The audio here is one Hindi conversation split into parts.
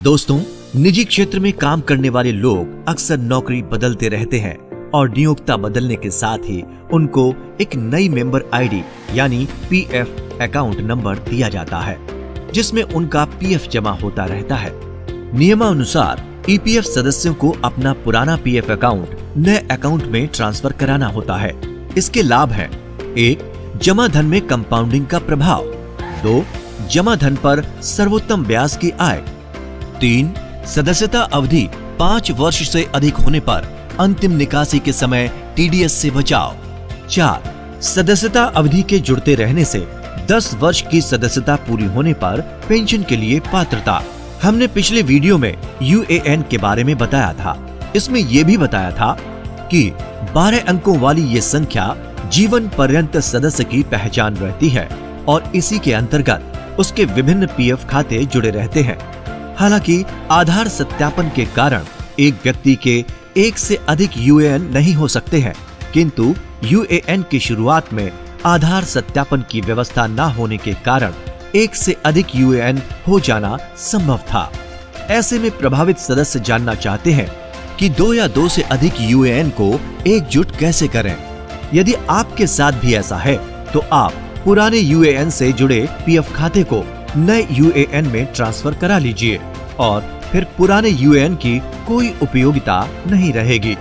दोस्तों, निजी क्षेत्र में काम करने वाले लोग अक्सर नौकरी बदलते रहते हैं और नियोक्ता बदलने के साथ ही उनको एक नई मेंबर आईडी यानी पीएफ अकाउंट नंबर दिया जाता है, जिसमें उनका पीएफ जमा होता रहता है। नियमानुसार ईपीएफ सदस्यों को अपना पुराना पीएफ अकाउंट नए अकाउंट में ट्रांसफर कराना होता है। इसके लाभ हैं: 1. जमा धन में कंपाउंडिंग का प्रभाव। 2. जमा धन पर सर्वोत्तम ब्याज की आय। 3. सदस्यता अवधि 5 वर्ष से अधिक होने पर अंतिम निकासी के समय टीडीएस से बचाव। 4. सदस्यता अवधि के जुड़ते रहने से 10 वर्ष की सदस्यता पूरी होने पर पेंशन के लिए पात्रता। हमने पिछले वीडियो में यूएएन के बारे में बताया था। इसमें यह भी बताया था कि 12 अंकों वाली ये संख्या जीवन पर्यंत सदस्य की पहचान रहती है और इसी के अंतर्गत उसके विभिन्न पीएफ खाते जुड़े रहते हैं। हालांकि आधार सत्यापन के कारण एक व्यक्ति के एक से अधिक यूएएन नहीं हो सकते हैं, किंतु यूएएन की शुरुआत में आधार सत्यापन की व्यवस्था न होने के कारण एक से अधिक यूएएन हो जाना संभव था। ऐसे में प्रभावित सदस्य जानना चाहते हैं कि 2 या 2 से अधिक यूएएन को एकजुट कैसे करें। यदि आपके साथ भी ऐसा है तो आप पुराने यूएएन से जुड़े पीएफ खाते को नए यूएएन में ट्रांसफर करा लीजिए और फिर पुराने यूएएन की कोई उपयोगिता नहीं रहेगी।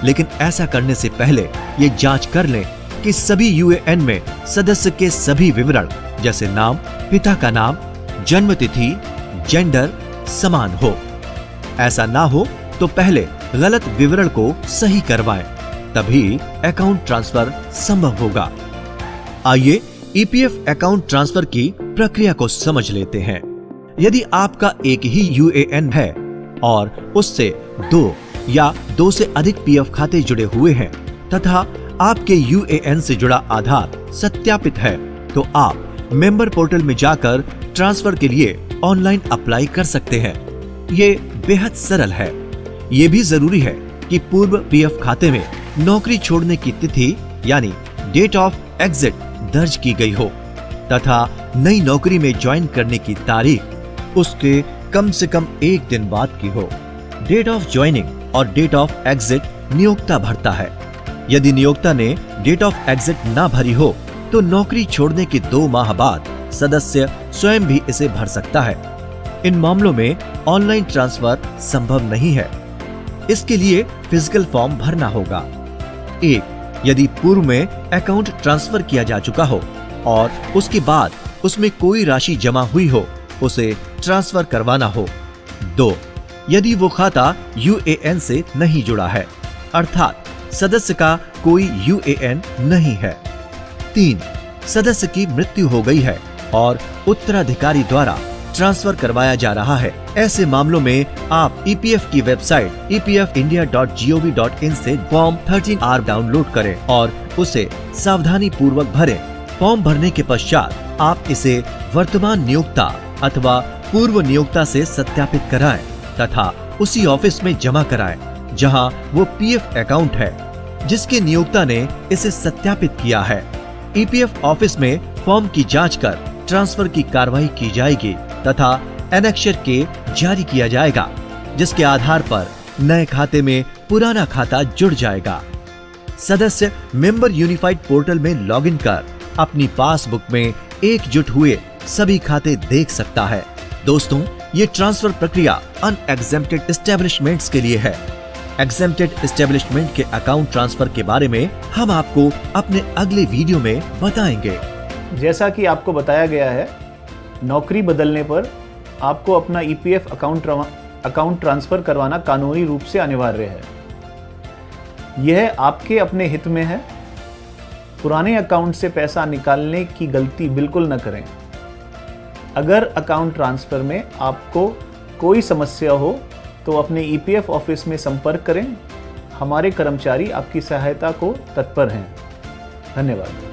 लेकिन ऐसा करने से पहले ये जांच कर लें कि सभी यूएएन में सदस्य के सभी विवरण जैसे नाम, पिता का नाम, जन्म तिथि, जेंडर समान हो। ऐसा ना हो तो पहले गलत विवरण को सही करवाएं, तभी अकाउंट ट्रांसफर संभव होगा। आइए ईपीएफ अकाउंट ट्रांसफर की प्रक्रिया को समझ लेते हैं। यदि आपका एक ही यूएएन है और उससे 2 या 2 से अधिक पीएफ खाते जुड़े हुए हैं तथा आपके यूएएन से जुड़ा आधार सत्यापित है, तो आप मेंबर पोर्टल में जाकर ट्रांसफर के लिए ऑनलाइन अप्लाई कर सकते हैं। ये बेहद सरल है। ये भी जरूरी है कि पूर्व पीएफ खाते में नौकरी छोड़ने की तिथि यानी डेट ऑफ एग्जिट दर्ज की गई हो तथा नई नौकरी में ज्वाइन करने की तारीख उसके कम से कम 1 दिन बाद की हो। डेट ऑफ ज्वाइनिंग और डेट ऑफ एग्जिट नियोक्ता भरता है। यदि नियोक्ता ने डेट ऑफ एग्जिट ना भरी हो तो नौकरी छोड़ने के 2 माह बाद सदस्य स्वयं भी इसे भर सकता है। इन मामलों में ऑनलाइन ट्रांसफर संभव नहीं है। इसके लिए फिजिकल फॉर्म भरना होगा। 1. यदि पूर्व में अकाउंट ट्रांसफर किया जा चुका हो और उसके बाद उसमें कोई राशि जमा हुई हो, उसे ट्रांसफर करवाना हो। 2. यदि वो खाता यूएएन से नहीं जुड़ा है, अर्थात सदस्य का कोई यूएएन नहीं है। 3. सदस्य की मृत्यु हो गई है और उत्तराधिकारी द्वारा ट्रांसफर करवाया जा रहा है। ऐसे मामलों में आप ईपीएफ की वेबसाइट epfindia.gov.in से फॉर्म 13R डाउनलोड करें और उसे सावधानी पूर्वक भरें। फॉर्म भरने के पश्चात आप इसे वर्तमान नियोक्ता अथवा पूर्व नियोक्ता से सत्यापित कराएं तथा उसी ऑफिस में जमा कराएं जहां वो पीएफ अकाउंट है जिसके नियोक्ता ने इसे सत्यापित किया है। ईपीएफ ऑफिस में फॉर्म की जांच कर ट्रांसफर की कार्रवाई की जाएगी तथा एनेक्शर के जारी किया जाएगा, जिसके आधार पर नए खाते में पुराना खाता जुड़ जाएगा। सदस्य मेंबर यूनिफाइड पोर्टल में लॉगिन कर अपनी पासबुक में एकजुट हुए सभी खाते देख सकता है। दोस्तों, ये ट्रांसफर प्रक्रिया अनएग्जेम्प्टेड एस्टेब्लिशमेंट्स के लिए है। एग्जेम्प्टेड एस्टेब्लिशमेंट के अकाउंट ट्रांसफर के बारे में हम आपको अपने अगले वीडियो में बताएंगे। जैसा कि आपको बताया गया है, नौकरी बदलने पर आपको अपना ईपीएफ अकाउंट ट्रांसफर करवाना कानूनी रूप से अनिवार्य है। यह आपके अपने हित में है। पुराने अकाउंट से पैसा निकालने की गलती बिल्कुल न करें। अगर अकाउंट ट्रांसफर में आपको कोई समस्या हो तो अपने ईपीएफ ऑफिस में संपर्क करें। हमारे कर्मचारी आपकी सहायता को तत्पर हैं। धन्यवाद।